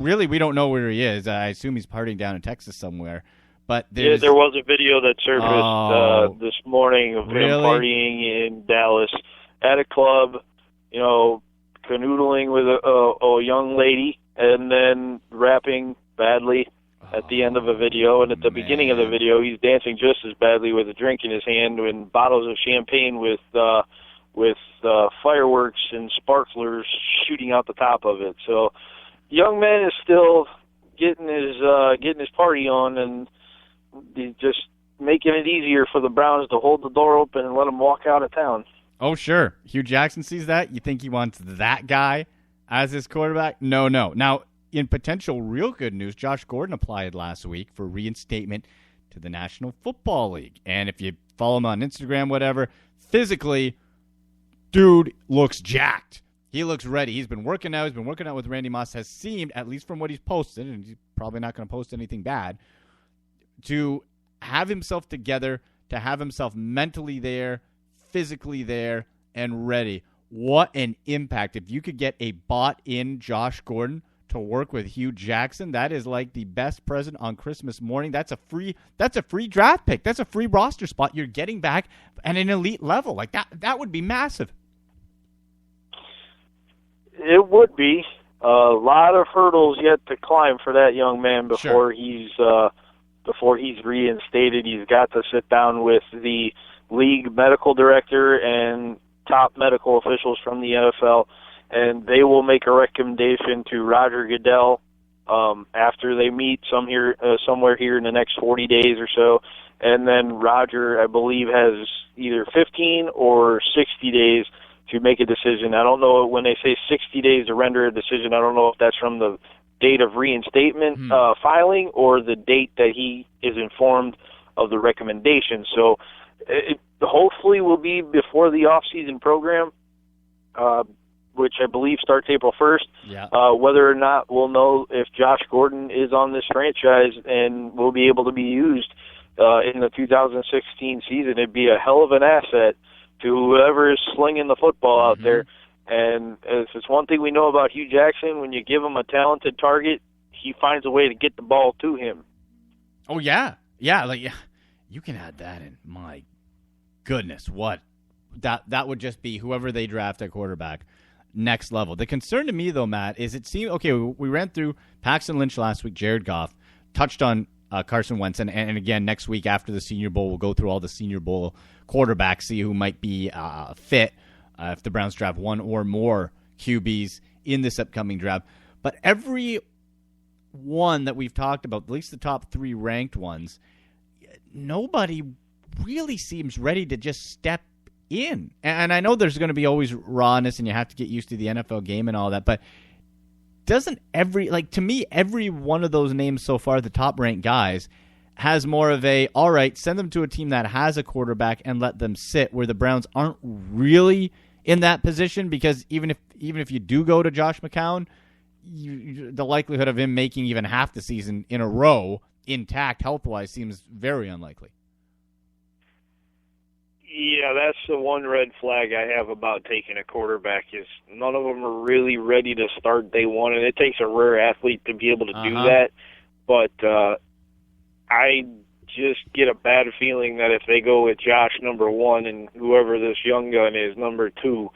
really, we don't know where he is. I assume he's partying down in Texas somewhere. But there was a video that surfaced this morning of him partying in Dallas at a club, canoodling with a young lady, and then rapping badly at the end of a video. And at the beginning of the video, he's dancing just as badly with a drink in his hand and bottles of champagne with fireworks and sparklers shooting out the top of it. So, young man is still getting his party on, and just making it easier for the Browns to hold the door open and let him walk out of town. Oh, sure. Hugh Jackson sees that? You think he wants that guy as his quarterback? No. Now, in potential real good news, Josh Gordon applied last week for reinstatement to the National Football League. And if you follow him on Instagram, whatever, physically, dude looks jacked. He looks ready. He's been working out. He's been working out with Randy Moss. Has seemed, at least from what he's posted, and he's probably not going to post anything bad, to have himself together, to have himself mentally there, physically there, and ready. What an impact. If you could get a bought-in Josh Gordon to work with Hugh Jackson, that is like the best present on Christmas morning. That's a free draft pick. That's a free roster spot you're getting back at an elite level. Like that would be massive. It would be. A lot of hurdles yet to climb for that young man before he's reinstated. He's got to sit down with the league medical director and top medical officials from the NFL, and they will make a recommendation to Roger Goodell after they meet somewhere here in the next 40 days or so. And then Roger, I believe, has either 15 or 60 days to make a decision. I don't know, when they say 60 days to render a decision, I don't know if that's from the date of reinstatement filing or the date that he is informed of the recommendation. So it hopefully will be before the off-season program, which I believe starts April 1st. Yeah. Whether or not we'll know if Josh Gordon is on this franchise and will be able to be used in the 2016 season. It'd be a hell of an asset to whoever is slinging the football out there. And if it's one thing we know about Hugh Jackson, when you give him a talented target, he finds a way to get the ball to him. Oh, yeah. Yeah, you can add that in. My goodness, what? That would just be whoever they draft at quarterback, next level. The concern to me, though, Matt, is it seemed, okay, we ran through Paxton Lynch last week, Jared Goff, touched on Carson Wentz, and again, next week after the Senior Bowl, we'll go through all the Senior Bowl quarterbacks, see who might be fit if the Browns draft one or more QBs in this upcoming draft. But every one that we've talked about, at least the top three ranked ones, nobody really seems ready to just step in. And I know there's going to be always rawness and you have to get used to the NFL game and all that, but doesn't to me, every one of those names so far, the top ranked guys, has more of a, all right, send them to a team that has a quarterback and let them sit, where the Browns aren't really in that position, because even if you do go to Josh McCown, the likelihood of him making even half the season in a row intact health-wise seems very unlikely. Yeah, that's the one red flag I have about taking a quarterback, is none of them are really ready to start day one, and it takes a rare athlete to be able to do that. But I just get a bad feeling that if they go with Josh number one and whoever this young gun is number two,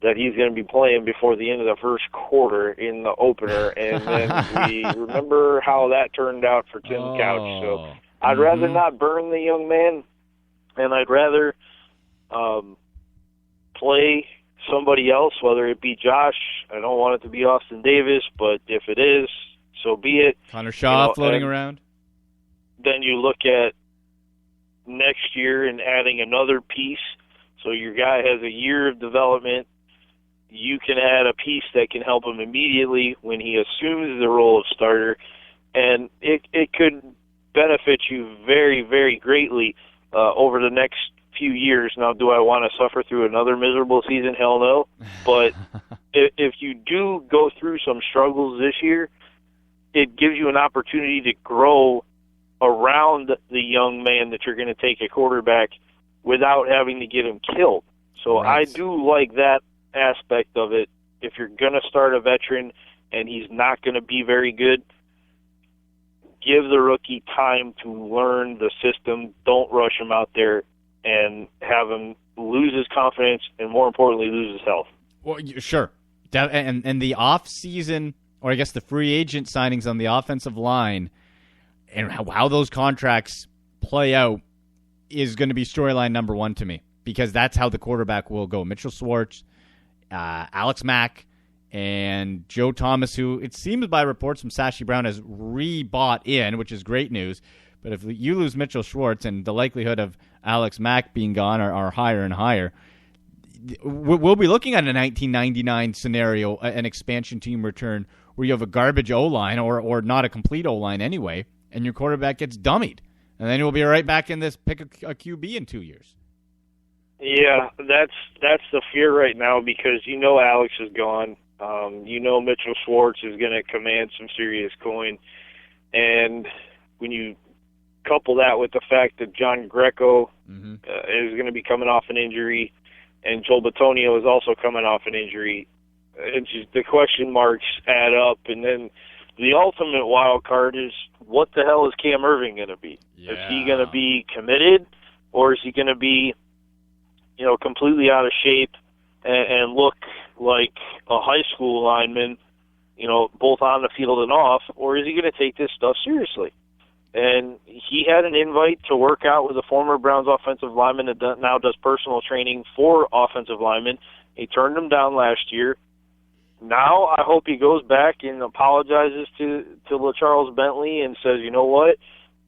that he's going to be playing before the end of the first quarter in the opener. And then we remember how that turned out for Tim Couch. So I'd rather not burn the young man, and I'd rather play somebody else, whether it be Josh. I don't want it to be Austin Davis, but if it is, so be it. Connor Shaw floating around. Then you look at next year and adding another piece. So your guy has a year of development. You can add a piece that can help him immediately when he assumes the role of starter. And it could benefit you very, very greatly over the next few years. Now, do I want to suffer through another miserable season? Hell no. But if you do go through some struggles this year, it gives you an opportunity to grow around the young man that you're going to take a quarterback without having to get him killed. So right. I do like that aspect of it. If you're going to start a veteran, and he's not going to be very good. Give the rookie time to learn the system. Don't rush him out there and have him lose his confidence and, more importantly, lose his health. Well, sure. And the off-season, or I guess the free agent signings on the offensive line and how those contracts play out is going to be storyline number one to me, because that's how the quarterback will go. Mitchell Schwartz, Alex Mack, and Joe Thomas, who it seems by reports from Sashi Brown has rebought in, which is great news. But if you lose Mitchell Schwartz, and the likelihood of Alex Mack being gone are higher and higher, we'll be looking at a 1999 scenario, an expansion team return, where you have a garbage O-line or not a complete O-line anyway, and your quarterback gets dummied. And then you'll be right back in this pick a QB in 2 years. Yeah, that's the fear right now, because Alex is gone. Mitchell Schwartz is going to command some serious coin. And when you couple that with the fact that John Greco is going to be coming off an injury, and Joel Bitonio is also coming off an injury, it's just, the question marks add up. And then the ultimate wild card is, what the hell is Cam Irving going to be? Yeah. Is he going to be committed, or is he going to be, completely out of shape and look like a high school lineman, both on the field and off, or is he going to take this stuff seriously? And he had an invite to work out with a former Browns offensive lineman that now does personal training for offensive linemen. He turned him down last year. Now I hope he goes back and apologizes to LaCharles Bentley and says, you know what,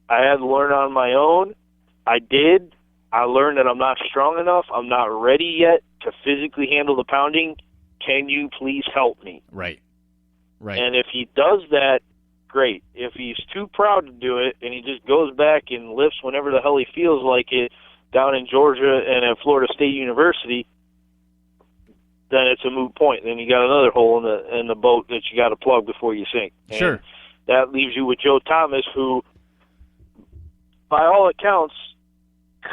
I had to learn on my own. I did. I learned that I'm not strong enough. I'm not ready yet to physically handle the pounding. Can you please help me? Right. And if he does that, great. If he's too proud to do it and he just goes back and lifts whenever the hell he feels like it down in Georgia and at Florida State University, then it's a moot point. Then you got another hole in the boat that you got to plug before you sink. And sure. That leaves you with Joe Thomas, who, by all accounts,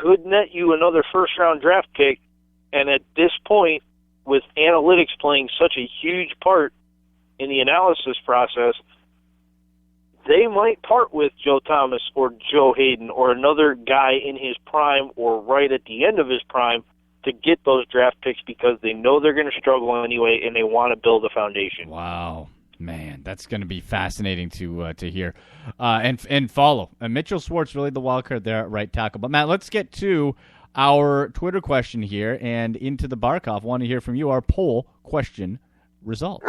could net you another first-round draft pick. And at this point, with analytics playing such a huge part in the analysis process, they might part with Joe Thomas or Joe Hayden or another guy in his prime or right at the end of his prime to get those draft picks, because they know they're going to struggle anyway and they want to build a foundation. Wow. Man, that's going to be fascinating to hear and follow. Mitchell Schwartz, really the wild card there at right tackle. But, Matt, let's get to our Twitter question here and into the Barkov. Want to hear from you, our poll question results.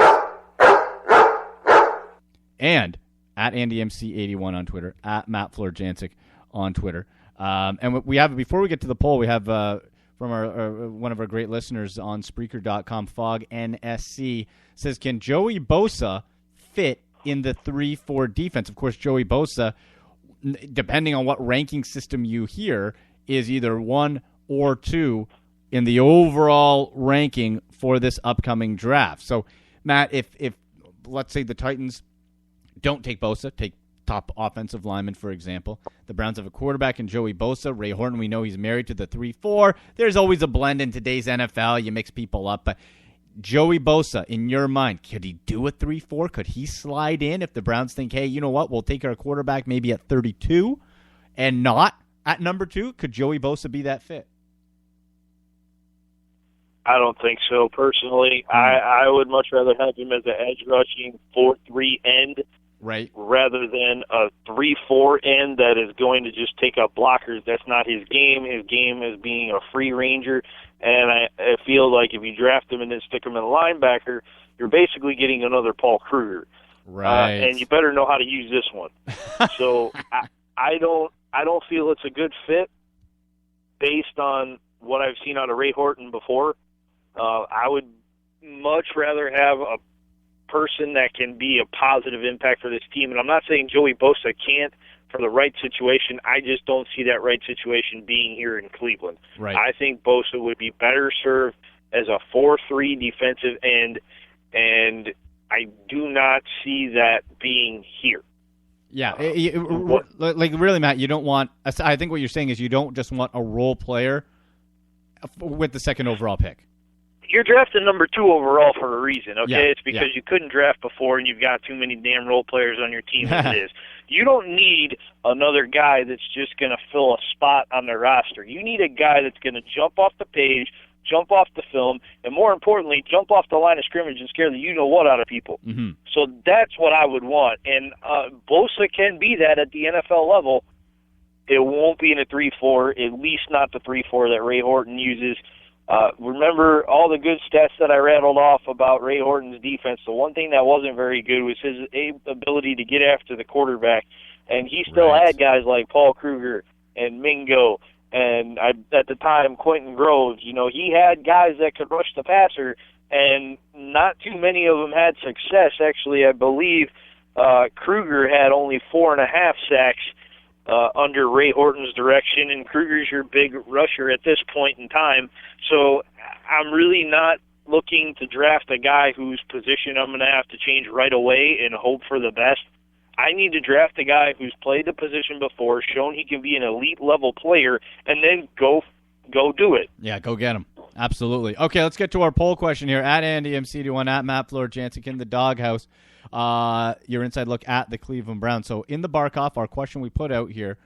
And at AndyMC81 on Twitter, at Matt Florjancic on Twitter. And we have, before we get to the poll, we have from our one of our great listeners on Spreaker.com, Fog NSC, says, can Joey Bosa fit in the 3-4 defense? Of course, Joey Bosa, depending on what ranking system you hear, is either 1 or 2 in the overall ranking for this upcoming draft. So, Matt, if let's say the Titans don't take Bosa, take top offensive lineman, for example. The Browns have a quarterback in Joey Bosa. Ray Horton, we know he's married to the 3-4. There's always a blend in today's NFL. You mix people up. But Joey Bosa, in your mind, could he do a 3-4? Could he slide in if the Browns think, hey, you know what, we'll take our quarterback maybe at 32 and not at number 2? Could Joey Bosa be that fit? I don't think so, personally. I would much rather have him as an edge rushing 4-3 end, right, rather than a 3-4 end that is going to just take up blockers. That's not his game. His game is being a free ranger, and I feel like if you draft him and then stick him in a linebacker, you're basically getting another Paul Kruger. Right. And you better know how to use this one. So I don't feel it's a good fit based on what I've seen out of Ray Horton before. I would much rather have a person that can be a positive impact for this team. And I'm not saying Joey Bosa can't for the right situation. I just don't see that right situation being here in Cleveland. Right. I think Bosa would be better served as a 4-3 defensive end, and I do not see that being here. Yeah, like really, Matt, you don't want – I think what you're saying is you don't just want a role player with the second overall pick. you're drafting number 2 overall for a reason, okay? Yeah, it's because you couldn't draft before and you've got too many damn role players on your team as it is. You don't need another guy that's just going to fill a spot on the roster. You need a guy that's going to jump off the page, jump off the film, and more importantly, jump off the line of scrimmage and scare the you-know-what out of people. Mm-hmm. So that's what I would want. And Bosa can be that at the NFL level. It won't be in a 3-4, at least not the 3-4 that Ray Horton uses. Remember all the good stats that I rattled off about Ray Horton's defense. The one thing that wasn't very good was his ability to get after the quarterback, and he still had guys like Paul Kruger and Mingo and at the time Quentin Groves. You know, he had guys that could rush the passer, and not too many of them had success. Actually, I believe Kruger had only 4.5 sacks under Ray Horton's direction, and Kruger's your big rusher at this point in time. So I'm really not looking to draft a guy whose position I'm going to have to change right away and hope for the best. I need to draft a guy who's played the position before, shown he can be an elite-level player, and then go do it. Yeah, go get him. Absolutely. Okay, let's get to our poll question here. At Andy MC21, at Matt Fleur Jansick in the Doghouse. Your inside look at the Cleveland Browns. So in the Bark-Off, our question we put out here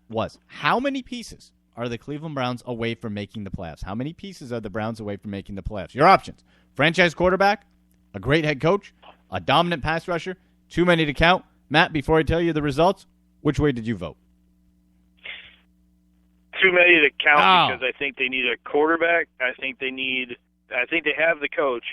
was, how many pieces are the Cleveland Browns away from making the playoffs? How many pieces are the Browns away from making the playoffs? Your options: franchise quarterback, a great head coach, a dominant pass rusher, too many to count. Matt, before I tell you the results, which way did you vote? Too many to count because I think they need a quarterback. I think they have the coach,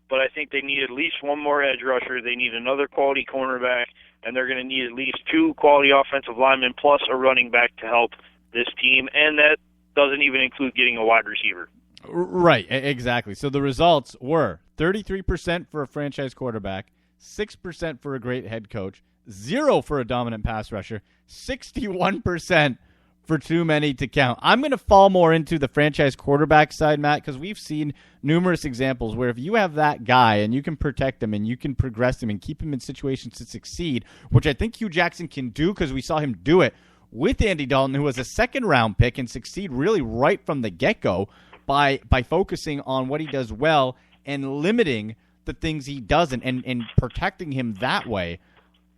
but I think they need at least one more edge rusher. They need another quality cornerback, and they're going to need at least 2 quality offensive linemen plus a running back to help this team, and that doesn't even include getting a wide receiver. Right, exactly. So the results were 33% for a franchise quarterback, 6% for a great head coach, 0 for a dominant pass rusher, 61% for too many to count. I'm going to fall more into the franchise quarterback side, Matt, because we've seen numerous examples where if you have that guy and you can protect him and you can progress him and keep him in situations to succeed, which I think Hugh Jackson can do because we saw him do it with Andy Dalton, who was a second-round pick, and succeed really right from the get-go by focusing on what he does well and limiting the things he doesn't and protecting him that way.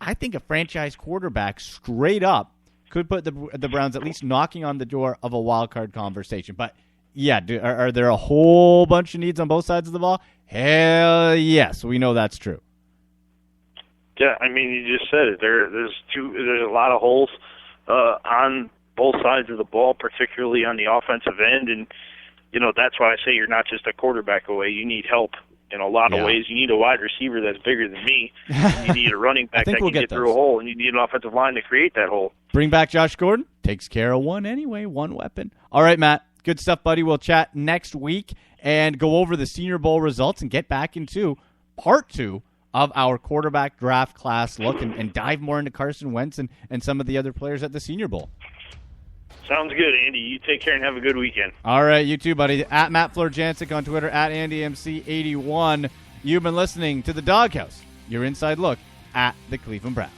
I think a franchise quarterback straight up could put the Browns at least knocking on the door of a wild card conversation. But, yeah, are there a whole bunch of needs on both sides of the ball? Hell yes, we know that's true. Yeah, I mean, you just said it. There's a lot of holes on both sides of the ball, particularly on the offensive end. And, you know, that's why I say you're not just a quarterback away. You need help in a lot of ways. You need a wide receiver that's bigger than me. You need a running back that can get through a hole, and you need an offensive line to create that hole. Bring back Josh Gordon. Takes care of one anyway, one weapon. All right, Matt. Good stuff, buddy. We'll chat next week and go over the Senior Bowl results and get back into part 2 of our quarterback draft class look and dive more into Carson Wentz and some of the other players at the Senior Bowl. Sounds good, Andy. You take care and have a good weekend. All right, you too, buddy. At Matt Fleur Jansick on Twitter, at AndyMC81. You've been listening to The Doghouse, your inside look at the Cleveland Browns.